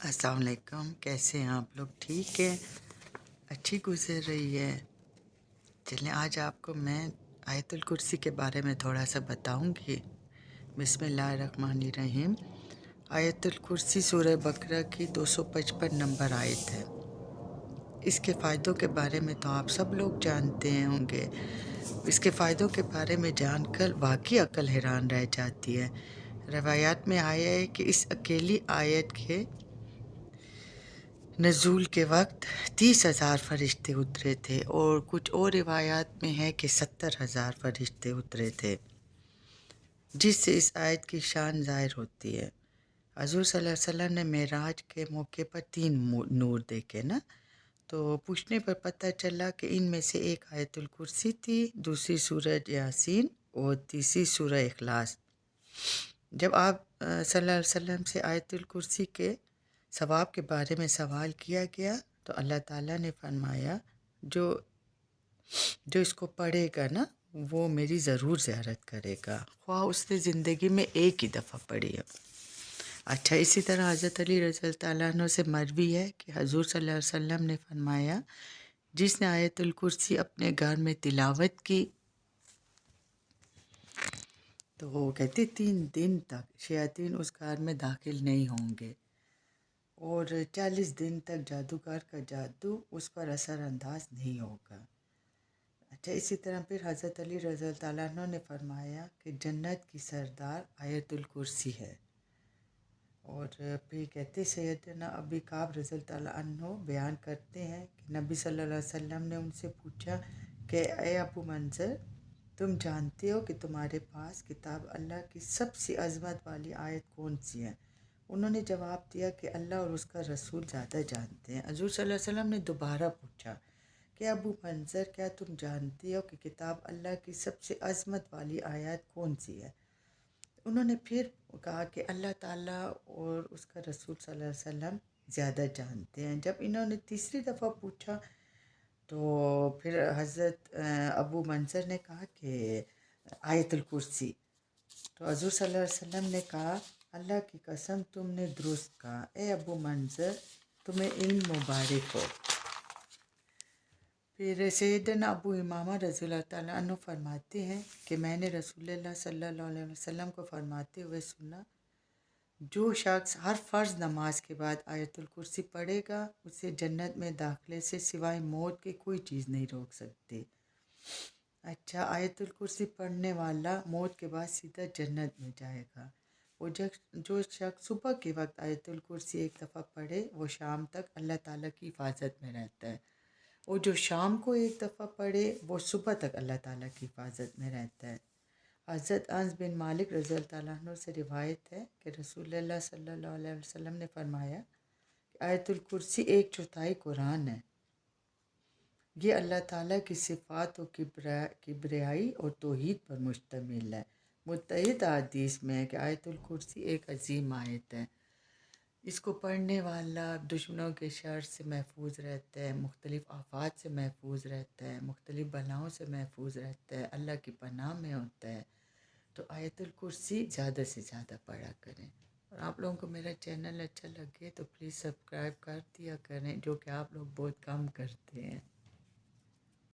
अस्सलाम वालेकुम। कैसे हैं आप लोग? ठीक है, अच्छी गुजर रही है। चलें, आज आपको मैं आयतुल कुर्सी के बारे में थोड़ा सा बताऊंगी। बिस्मिल्लाहिर्रहमानिर्रहीम। आयतुल कुर्सी सूरह बकरा की 255 नंबर आयत है। इसके फ़ायदों के बारे में तो आप सब लोग जानते हैं होंगे। इसके फ़ायदों के बारे में जानकर वाकई अक्ल हैरान रह जाती है। रवायात में आया है कि इस अकेली आयत के नज़ूल के वक्त 30,000 फरिश्ते उतरे थे और कुछ और रिवायात में है कि 70,000 फरिश्ते उतरे थे, जिससे इस आयत की शान ज़ाहिर होती है। हज़ूर सल्लल्लाहु अलैहि वसल्लम ने मेराज के मौके पर 3 नूर देखे ना, तो पूछने पर पता चला कि इनमें से एक आयतुल कुर्सी थी, दूसरी सूरह यासीन और तीसरी सूरह इखलास। जब आप सल्लल्लाहु अलैहि वसल्लम से आयतुल कुर्सी के सवाब के बारे में सवाल किया गया तो अल्लाह ताला ने फरमाया, जो जो इसको पढ़ेगा ना वो मेरी ज़रूर ज़ियारत करेगा, ख्वाह उसने ज़िंदगी में एक ही दफ़ा पढ़ी है। अच्छा, इसी तरह हज़रत अली रज़ी अल्लाह तआला अन्हु से मरवी है कि हज़ूर सल्लल्लाहु अलैहि वसल्लम ने फरमाया, जिसने आयतुल कुर्सी अपने घर में तिलावत की तो वो कहते 3 दिन तक शयातीन उस घर में दाखिल नहीं होंगे और 40 दिन तक जादूगर का जादू उस पर असरअंदाज नहीं होगा। अच्छा, इसी तरह फिर हज़रत अली रज़ी अल्लाह तआला अन्हु ने फरमाया कि जन्नत की सरदार आयतुल कुर्सी है। और फिर कहते सैयदना अबी काब रज़ी अल्लाह तआला अन्हु बयान करते हैं कि नबी सल्लल्लाहु अलैहि वसल्लम ने उनसे पूछा कि ए अबू मंज़र, तुम जानते हो कि तुम्हारे पास किताब अल्लाह की सबसे अज़मत वाली आयत कौन सी है? उन्होंने जवाब दिया कि अल्लाह और उसका रसूल ज़्यादा जानते हैं। हज़ूर सल्लल्लाहु अलैहि वसल्लम ने दोबारा पूछा कि अबू मंज़र, क्या तुम जानते हो कि किताब अल्लाह की सबसे अज़मत वाली आयत कौन सी है? उन्होंने फिर कहा कि अल्लाह ताला और उसका रसूल सल्लल्लाहु अलैहि वसल्लम ज़्यादा जानते हैं। जब इन्होंने तीसरी दफ़ा पूछा तो फिर हज़रत अबू मंज़र ने कहा कि आयतुल कुर्सी। तो हज़ूर सल्लल्लाहु अलैहि वसल्लम ने कहा, अल्लाह की कसम, तुमने दुरुस्त कहा। ए अबू मंज़र, तुम्हें इल्म मुबारक हो। फिर सैयदना अबू इमामा रज़ियल्लाहु ताला अन्हु फरमाते हैं कि मैंने रसूलुल्लाह सल्लल्लाहु अलैहि वसल्लम को फरमाते हुए सुना, जो शख्स हर फ़र्ज़ नमाज के बाद आयतुल कुर्सी पढ़ेगा उसे जन्नत में दाखिले से सिवाय मौत की कोई चीज़ नहीं रोक सकती। अच्छा, आयतुल कुर्सी पढ़ने वाला मौत के बाद सीधा जन्नत में जाएगा। वो जो शख्स सुबह के वक्त आयतुल कुर्सी एक दफ़ा पढ़े वो शाम तक अल्लाह ताला की हिफाजत में रहता है, और जो शाम को एक दफ़ा पढ़े वो सुबह तक अल्लाह ताला की हिफाजत में रहता है। हज़रत अनस बिन मालिक रज़ी अल्लाह तआला अन्हु से रिवायत है कि रसूलुल्लाह सल्लल्लाहु अलैहि वसल्लम ने फरमाया कि आयतुल कुर्सी 1/4 कुरान है। ये अल्लाह ताला की सिफ़ात और किब्रियाई और तौहीद पर मुश्तमिल है। मुत्तहिद हदीस में है कि आयतुल कुर्सी एक अजीम आयत है। इसको पढ़ने वाला दुश्मनों के शर से महफूज रहता है, मुख्तलिफ़ आफ़ात से महफूज रहता है, मुख्तलिफ़ बलाओं से महफूज रहता है, अल्लाह की पनाह में होता है। तो आयतुल कुर्सी ज़्यादा से ज़्यादा पढ़ा करें। और आप लोगों को मेरा चैनल अच्छा लगे तो प्लीज़ सब्सक्राइब कर दिया करें, जो कि आप लोग बहुत कम करते हैं।